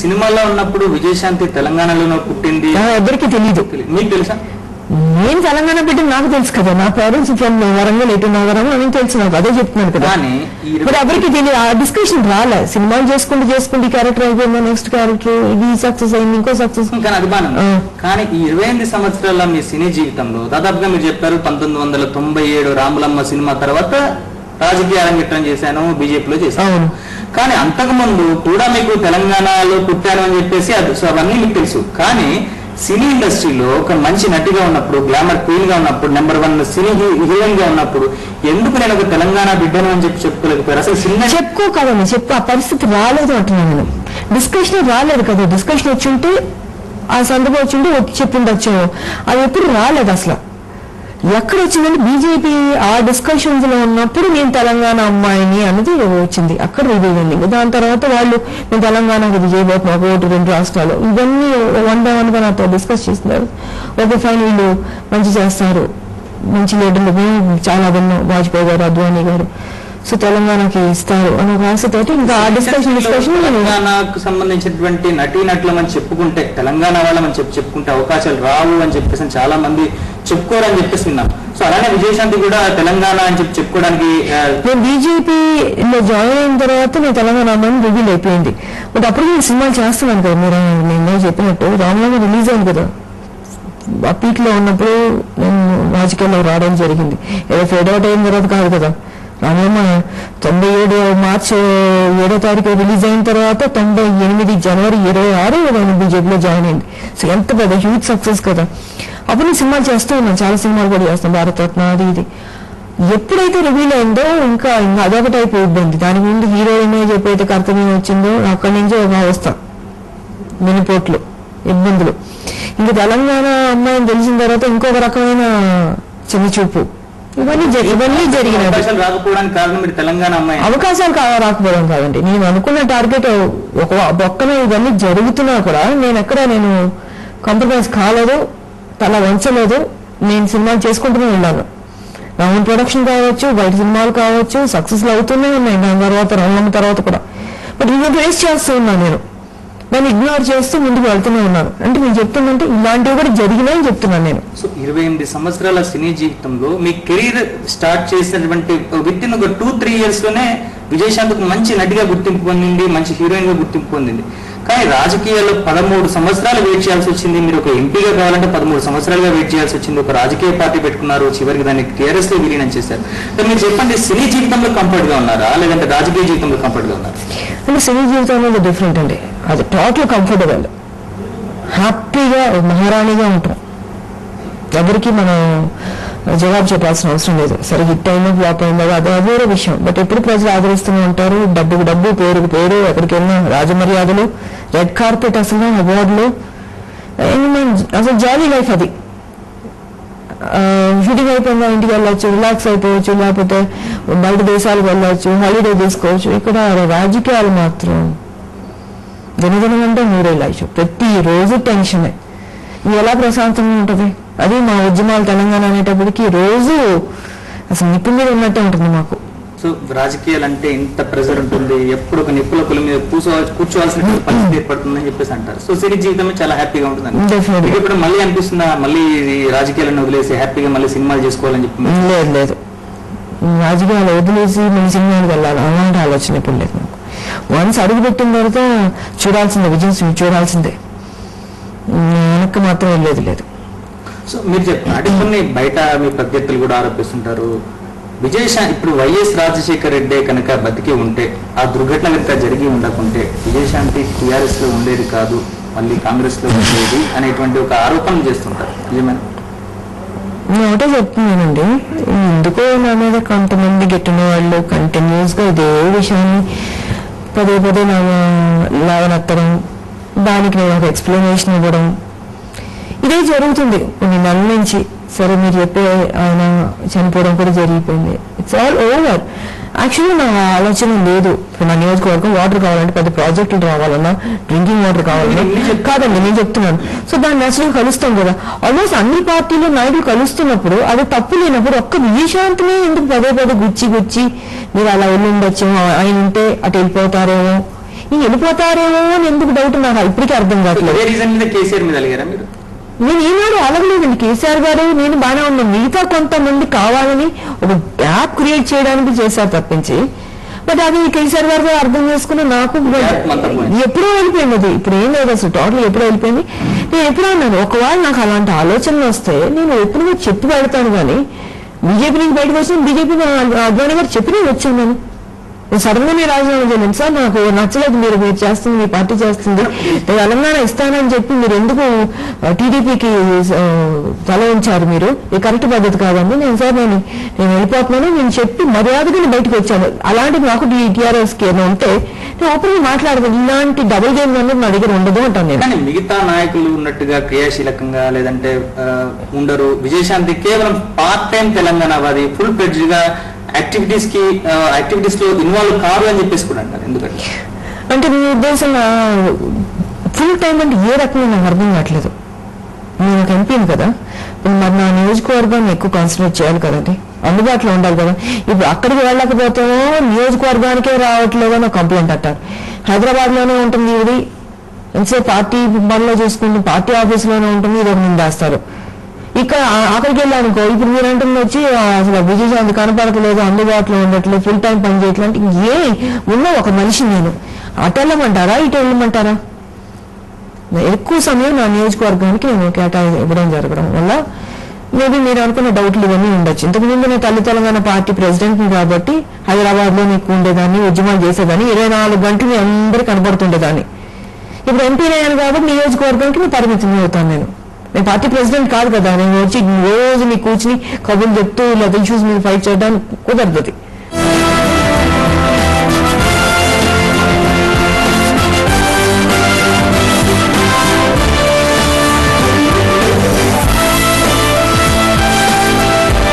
సినిమాలో ఉన్నప్పుడు విజయశాంతి తెలంగాణలోనే పుట్టింది ఎవరికి తెలియదు. మీకు తెలుసా? నేను తెలంగాణ బిడ్డ నాకు తెలుసు కదా, నా పేరెంట్స్ ఫ్రమ్ వరంగల్ ఎటు నగరం అని తెలుసు, నాకు అదే చెప్తున్నాను కదా. మరి ఎవరికి తెలియదు, ఆ డిస్కషన్ రాలే. సినిమాలు చేసుకుంటూ ఈ క్యారెక్టర్ అయిపోయిందా, నెక్స్ట్ క్యారెక్టర్ ఇది సక్సెస్ అయింది, ఇంకో సక్సెస్. కానీ అది బాగా, కానీ ఈ 28 సంవత్సరాల మీ సినీ జీవితంలో దాదాపుగా మీరు చెప్పారు 1997 రాములమ్మ సినిమా తర్వాత రాజకీయ అరంగేట్రం చేశాను, బీజేపీలో చేశాను. కానీ అంతకుముందు కూడా మీకు తెలంగాణలో పుట్టాను అని చెప్పేసి అవన్నీ మీకు తెలుసు. కానీ సినీ ఇండస్ట్రీలో ఒక మంచి నటిగా ఉన్నప్పుడు, గ్లామర్ క్వీన్ గా ఉన్నప్పుడు, నెంబర్ 1 సినీ హీరోయిన్ గా ఉన్నప్పుడు ఎందుకు నేను ఒక తెలంగాణ బిడ్డను అని చెప్పి చెప్పుకోలేకపోయారు? అసలు సినిమా చెప్పుకోకాదని చెప్పు, ఆ పరిస్థితి రాలేదు అంటున్నాను నేను. డిస్కషన్ రాలేదు కదా, డిస్కషన్ వచ్చి ఉంటే ఆ సందర్భం వచ్చి ఉంటే చెప్పిండొచ్చు, అది ఎప్పుడు రాలేదు అసలు. ఎక్కడ వచ్చిందంటే బీజేపీ ఆ డిస్కషన్స్ లో ఉన్నప్పుడు నేను తెలంగాణ అమ్మాయిని అనేది వచ్చింది, అక్కడ రివ్యూ అయింది. దాని తర్వాత వాళ్ళు నేను తెలంగాణకి ఇది చేయబోతున్నా, 1-2 రాష్ట్రాలు, ఇవన్నీ 1 by 1 గా నాతో డిస్కస్ చేస్తున్నారు. ఓకే ఫైన్, వీళ్ళు మంచి చేస్తారు, మంచి లీడర్లు మేము చాలా విన్నాం, వాజ్పేయి గారు, అద్వానీ గారు, సో తెలంగాణకి ఇస్తారు అని ఒక ఆశతోటి ఇంకా ఆ డిస్కషన్ తెలంగాణకు సంబంధించినటువంటి నటీనటులమని చెప్పుకుంటే, తెలంగాణ వాళ్ళమని చెప్పుకుంటే అవకాశాలు రావు అని చెప్పేసి చాలా మంది చెప్పుకోరని చెప్పేసి విన్నాం. సో అలానే విజయశాంతి కూడా తెలంగాణ అని చెప్పి చెప్పుకోవడానికి. నేను బీజేపీలో జాయిన్ అయిన తర్వాత నేను తెలంగాణ అమ్మని రివీల్ అయిపోయింది. బట్ అప్పుడు నేను సినిమాలు చేస్తున్నాను కదా, మీరు నేను చెప్పినట్టు రాములమ్మ రిలీజ్ అయింది కదా, ఆ పీక్లో ఉన్నప్పుడు నేను రాజకీయాల్లో రావడం జరిగింది. ఏదో ఫెడ్ అవుట్ అయిన తర్వాత కాదు కదా. రాములమ్మ 97 మార్చి 7 రిలీజ్ అయిన తర్వాత 98 జనవరి 26 నేను బీజేపీలో జాయిన్ అయింది. సో ఎంత పెద్ద హ్యూజ్ సక్సెస్ కదా. అప్పుడు నేను సినిమాలు చేస్తూ ఉన్నాను, చాలా సినిమాలు కూడా చేస్తాను, భారతరత్న అది ఇది. ఎప్పుడైతే రివీల్ అయిందో ఇంకా అదొకటి అయిపోయింది. దాని ముందు హీరోయిన్ ఎప్పుడైతే కర్తవ్యం వచ్చిందో అక్కడి నుంచి ఒక అవస్థ, మినిపోట్లు, ఇబ్బందులు. ఇంకా తెలంగాణ అమ్మాయిని తెలిసిన తర్వాత ఇంకొక రకమైన చిన్న చూపు, ఇవన్నీ జరిగినాయి. అవకాశాలు రాకపోవడం కాదండి, నేను అనుకున్న టార్గెట్ ఒక పక్కన ఇవన్నీ జరుగుతున్నా కూడా నేను కాంప్రమైజ్ కాలేదు, తల వంచలేదు. నేను సినిమాలు చేసుకుంటూనే వెళ్ళాను. నా ఓన్ ప్రొడక్షన్ కావచ్చు, బయట సినిమాలు కావచ్చు, సక్సెస్లు అవుతూనే ఉన్నాయి. దాని తర్వాత రాములమ్మ తర్వాత కూడా. బట్ నేను ఫేస్ చేస్తూ ఉన్నాను, నేను దాన్ని ఇగ్నోర్ చేస్తూ ముందుకు వెళ్తూనే ఉన్నాను. అంటే నేను చెప్తున్నంటే ఇలాంటివి కూడా జరిగినాయని చెప్తున్నాను నేను. సో 28 సంవత్సరాల సినీ జీవితంలో మీ కెరీర్ స్టార్ట్ చేసినటువంటి విత్ ఇన్ ఒక 2-3 years లోనే విజయశాంతికి మంచి నటిగా గుర్తింపు పొందింది, మంచి హీరోయిన్ గా గుర్తింపు పొందింది. కానీ రాజకీయాల్లో 13 సంవత్సరాలు వెయిట్ చేయాల్సి వచ్చింది. మీరు ఒక ఎంపీగా కావాలంటే 13 సంవత్సరాలుగా వెయిట్ చేయాల్సి వచ్చింది. ఒక రాజకీయ పార్టీ పెట్టుకున్నారు, చివరికి దాన్ని టీఆర్ఎస్ లో విలీనం చేశారు. మీరు చెప్పండి, సినీ జీవితంలో కంఫర్ట్ గా ఉన్నారా లేదంటే రాజకీయ జీవితంలో కంఫర్ట్ గా ఉన్నారా? అంటే సినీ జీవితంలో డిఫరెంట్ అండి, అది టోటల్ కంఫర్టబుల్, హ్యాపీగా మహారాణిగా ఉంటాం. ఎవరికి మనం జవాబు చెప్పాల్సిన అవసరం లేదు. సరే హిట్ అయినా ఫ్లాప్ అయిందా అది వేరే విషయం. బట్ ఎప్పుడు ప్రజలు ఆదరిస్తూనే ఉంటారు. డబ్బుకు డబ్బు, పేరుకు పేరు, ఎక్కడికి వెళ్ళినా రాజమర్యాదలు, రెడ్ కార్పెట్, అసలు అవార్డులు, అసలు జాలీ లైఫ్ అది. షూటింగ్ అయిపోయిందా ఇంటికి వెళ్ళొచ్చు, రిలాక్స్ అయిపోవచ్చు, లేకపోతే బయట దేశాలకు వెళ్ళొచ్చు, హాలిడే తీసుకోవచ్చు. ఇక్కడ రాజకీయాలు మాత్రం దినదినం అంటే మూడే లైఫ్, ప్రతిరోజు టెన్షనే. ఎలా ప్రశాంతంగా ఉంటుంది? అది మా ఉద్యమాలు తెలంగాణ అనేటప్పటికి రోజు అసలు నిప్పు మీద ఉన్నట్టే ఉంటుంది మాకు. సో రాజకీయాలు అంటే ఇంత ప్రెజర్ ఉంటుంది, ఎప్పుడు ఒక నిప్పుల పులి మీద కూర్చోవాల్సిన పరిస్థితి ఏర్పడుతుందని చెప్పేసి అంటారు. సో సినీ జీవితం చాలా హ్యాపీగా ఉంటుంది. ఇప్పుడు మళ్ళీ అనిపిస్తుందా మళ్ళీ రాజకీయాలను వదిలేసి హ్యాపీగా మళ్ళీ సినిమాలు చేసుకోవాలని చెప్పి? లేదు, రాజకీయాలు వదిలేసి మళ్ళీ సినిమాలకు వెళ్ళాలి అలాంటి ఆలోచన ఇప్పుడు లేదు నాకు. వన్స్ అడుగు పెట్టిన తర్వాత చూడాల్సిందే, విజయం చూడాల్సిందే, వెనక్కి మాత్రం వెళ్ళేది లేదు. సో మీరు చెప్పండి, కొన్ని బయట మీ ప్రత్యర్థులు కూడా ఆరోపిస్తుంటారు, విజయశాంతి ఇప్పుడు వైఎస్ రాజశేఖర రెడ్డి కనుక బతికి ఉంటే, ఆ దుర్ఘటన కనుక జరిగి ఉండకుంటే విజయశాంతి టీఆర్ఎస్ లో ఉండేది కాదు, మళ్ళీ కాంగ్రెస్ లో ఉండేది అనేటువంటి ఒక ఆరోపణ చేస్తుంటారు. నిజమేనా? నేను ఒకటే చెప్తున్నానండి, ఎందుకో నా మీద కొంతమంది గెట్టిన వాళ్ళు కంటిన్యూస్ గా ఇదే విషయాన్ని పదే లావనెత్తడం, దానికి నేను ఒక ఎక్స్ప్లెనేషన్ ఇవ్వడం, ఇదే జరుగుతుంది కొన్ని నెలల నుంచి. సరే మీరు చెప్పే ఆయన చనిపోవడం కూడా జరిగిపోయింది, ఇట్స్ ఆల్ ఓవర్. యాక్చువల్లీ నా ఆలోచన లేదు, నా నియోజకవర్గం వాటర్ కావాలంటే పెద్ద ప్రాజెక్టులు రావాలన్నా, డ్రింకింగ్ వాటర్ కావాలన్నా కాదండి నేను చెప్తున్నాను. సో దాన్ని నేచురల్ కలుస్తాం కదా, ఆల్మోస్ట్ అన్ని పార్టీలు నాయకులు కలుస్తున్నప్పుడు అది తప్పు లేనప్పుడు ఒక్క విజయశాంతిని ఎందుకు పదే గుచ్చి మీరు అలా వెళ్ళి ఉండొచ్చు, ఆయన ఉంటే అటు వెళ్ళిపోతారేమో, ఇంక వెళ్ళిపోతారేమో అని ఎందుకు డౌట్ నాకు ఇప్పటికీ అర్థం కావట్లేదు. అదే రీజన్ మీద కేసీఆర్ మీద అలిగారా మీరు? నేను ఈనాడు అలగలేదండి. కేసీఆర్ గారు నేను బాగానే ఉన్నాను, మిగతా కొంతమంది కావాలని ఒక గ్యాప్ క్రియేట్ చేయడానికి చేశారు తప్పించి, బట్ అది కేసీఆర్ గారు అర్థం చేసుకుని నాకు ఎప్పుడో వెళ్ళిపోయింది. అది ఇప్పుడు ఏం లేదు అసలు, టోటల్ ఎప్పుడో వెళ్ళిపోయింది. నేను ఎప్పుడో అన్నాను, ఒకవేళ నాకు అలాంటి ఆలోచనలు వస్తే నేను ఎప్పుడు చెప్పి పెడతాను, కానీ బీజేపీ నుంచి బయటకు వచ్చిన బీజేపీ అద్వానీ గారు చెప్పి నేను వచ్చాను. నేను సడన్ గా మీరు రాజీనామా చేయలేదు సార్, నాకు నచ్చలేదు మీరు చేస్తుంది, మీ పార్టీ చేస్తుంది, నేను తెలంగాణ ఇస్తానని చెప్పి మీరు ఎందుకు టీడీపీకి తల ఉంచారు, మీరు ఇది కరెక్ట్ పద్ధతి కాదండి. నేను సార్ నేను వెళ్ళిపోతున్నాను నేను చెప్పి మర్యాదగా బయటకు వచ్చాను. అలాంటిది నాకు టీఆర్ఎస్ కి ఏమైనా ఉంటే నేను ఓపెన్ మాట్లాడదు, ఇలాంటి డబుల్ గేమ్ అనేది నా దగ్గర ఉండదు అంటాను నేను. కానీ మిగతా నాయకులు ఉన్నట్టుగా క్రియాశీలకంగా లేదంటే ఉండరు. విజయశాంతి కేవలం పార్ట్ టైం తెలంగాణవాది, ఫుల్ ఫ్లెడ్జ్డ్ గా యాక్టివిటీస్ లో ఇన్వాల్వ్ కాదు అని చెప్పేసి కూడా అంటారు. ఎందుకంటే అంటే మీ ఉద్దేశం ఫుల్ టైం అంటే ఏ రకంగా నాకు అర్థం కావట్లేదు. నేను ఒక ఎంపీని కదా, మరి నా నియోజకవర్గాన్ని ఎక్కువ కాన్సన్ట్రేట్ చేయాలి కదండి, అందుబాటులో ఉండాలి కదా. ఇప్పుడు అక్కడికి వెళ్ళకపోతేమో నియోజకవర్గానికే రావట్లేదు అని కంప్లైంట్ అంటారు. హైదరాబాద్ లోనే ఉంటుంది ఇది, ఎంతసేపు పార్టీ పనిలో చూసుకుంటూ పార్టీ ఆఫీసులోనే ఉంటుంది, ఇది ఒక నిందేస్తారు. ఇక్కడ అక్కడికి వెళ్ళానుకో, ఇప్పుడు మీరు అంటుంది వచ్చి అసలు విజయశాంతి కనపడట్లేదు, అందుబాటులో ఉండట్లేదు, ఫుల్ టైం పని చేయట్లేదు అంటే ఏ ఉన్న ఒక మనిషి నేను అటు వెళ్ళమంటారా ఇటు వెళ్ళమంటారా? ఎక్కువ సమయం నా నియోజకవర్గానికి నేను ఇవ్వడం జరగడం వల్ల మేబీ మీరు అనుకున్న డౌట్లు ఇవన్నీ ఉండొచ్చు. ఇంతకుముందు నేను తెలంగాణ పార్టీ ప్రెసిడెంట్ కాబట్టి హైదరాబాద్ లో నీకు ఉండేదాన్ని, ఉద్యమాలు చేసేదాన్ని, 24 గంటలు మీ అందరూ కనబడుతుండేదాన్ని. ఇప్పుడు ఎంపీని అయ్యాను కాబట్టి నియోజకవర్గానికి నేను పరిమితం అవుతాను. నేను పార్టీ ప్రెసిడెంట్ కాదు కదా, నేను వచ్చి రోజు నీ కూర్చుని కబుర్లు చెప్తూ ఇలా ఇష్యూస్ మీద ఫైట్ చేయడానికి కుదరదు.